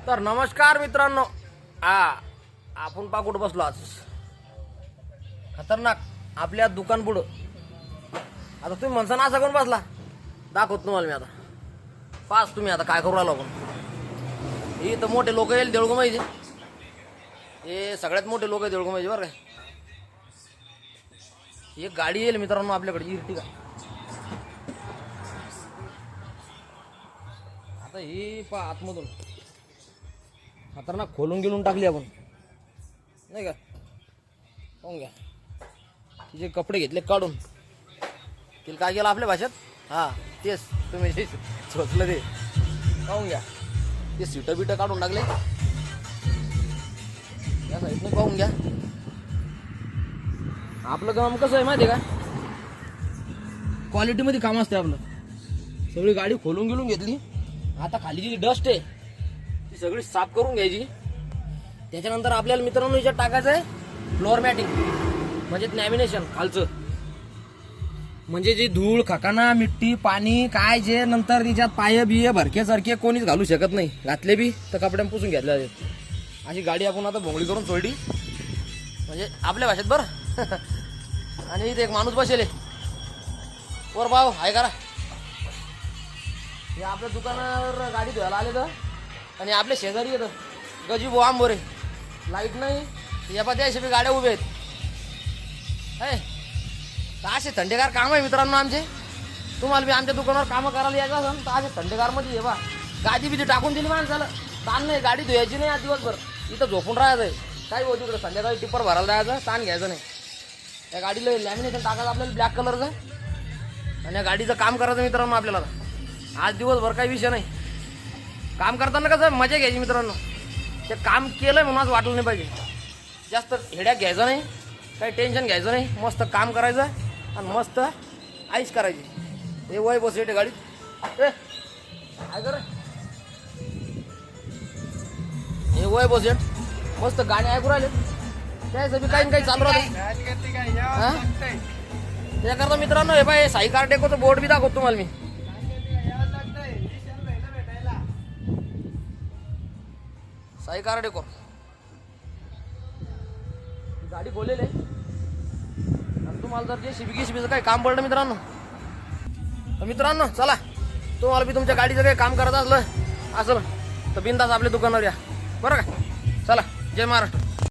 तर नमस्कार मित्रांनो, आपण कुठं बसलो आज खतरनाक आपल्या दुकान पुढं. आता तुम्ही म्हणसा ना असा कोण बसला, दाखवत तुम्हाला मी आता. पाच तुम्ही आता काय करू राहिलो आपण. ही तर मोठे लोक येईल देऊळगमाईचे, हे सगळ्यात मोठे लोक आहे देऊळगमाईचे बरं काय. एक गाडी येईल मित्रांनो आपल्याकडे, इर्टिगा. आता ही पा आतमधून खतरनाक खोलून गेलून टाकली आपण, नाही का. पाहून घ्या, तिचे कपडे घेतले काढून. तिला काय केलं आपल्या भाषेत, तेच तुम्ही जे सोचलं ते. पाहून घ्या, ते सीटं बिटं काढून टाकले या साईडनं. पाहून घ्या, आपलं काम कसं आहे माहिती आहे का, क्वालिटीमध्ये काम असते आपलं. सगळी गाडी खोलून गेलून घेतली. आता खाली जी डस्ट आहे ती सगळी साफ करून घ्यायची. त्याच्यानंतर आपल्याला मित्रांनो याच्यात टाकायचं आहे फ्लोअर मॅटिंग, म्हणजे लॅमिनेशन खालचं. म्हणजे जी धूळ खकाना मिट्टी पाणी काय जे नंतर तिच्यात पाय बिये भरके सारखे कोणीच घालू शकत नाही. घातले बी तर कपड्यां पुसून घेतल्या जातात. अशी गाडी आपण आता भोंगळी करून सोडली, म्हणजे आपल्या भाषेत बरं. आणि इथे एक माणूस बसेल वर, भाव हाय करा. हे आपल्या दुकानावर गाडी धुवायला आले तर, आणि आपले शेजारी येतं गजीबो आंबोरे. लाईट नाही या पण त्याशी गाड्या उभ्या आहेत. असे थंडेगार काम आहे मित्रांनो आमचे. तुम्हाला बी आमच्या दुकानावर कामं करायला यायचं असेल तर असे थंडेगारमध्ये ये बा. गादी बिदी टाकून दिली माणसाला, ताण नाही. गाडी धुवायची नाही आज दिवसभर, इथं झोपून राहायचं आहे. काही होती इकडे संध्याकाळी टिप्पर भरायला जायचं, ताण घ्यायचं नाही. या गाडीला लॅमिनेशन टाकायचं आपल्याला ब्लॅक कलरचं, आणि या गाडीचं काम करायचं मित्रांनो आपल्याला. आज दिवसभर काही विषय नाही. काम करताना कसं मजा घ्यायची मित्रांनो. ते काम केलं म्हणून आज वाटलं नाही पाहिजे. जास्त हेड्याक घ्यायचं नाही, काही टेन्शन घ्यायचं नाही. मस्त काम करायचं आणि मस्त आईस करायची. हे वय बस येते गाडीत. काय कर हे वय बस येत मस्त गाणी ऐकू राहिले. त्यासाठी काही काही चालू राहते. त्याकरता मित्रांनो हे बाय साई कार डेकोचं बोर्ड बी दाखवतो तुम्हाला मी. साई कार डेको गाडी बोलेल आहे. आणि तुम्हाला जर जे शिबीचं काही काम पडलं मित्रांनो, तर मित्रांनो चला, तुम्हाला बी तुमच्या गाडीचं काही काम करत असलं तर बिनधास्त आपल्या दुकानावर या बरं का. चला, जय महाराष्ट्र.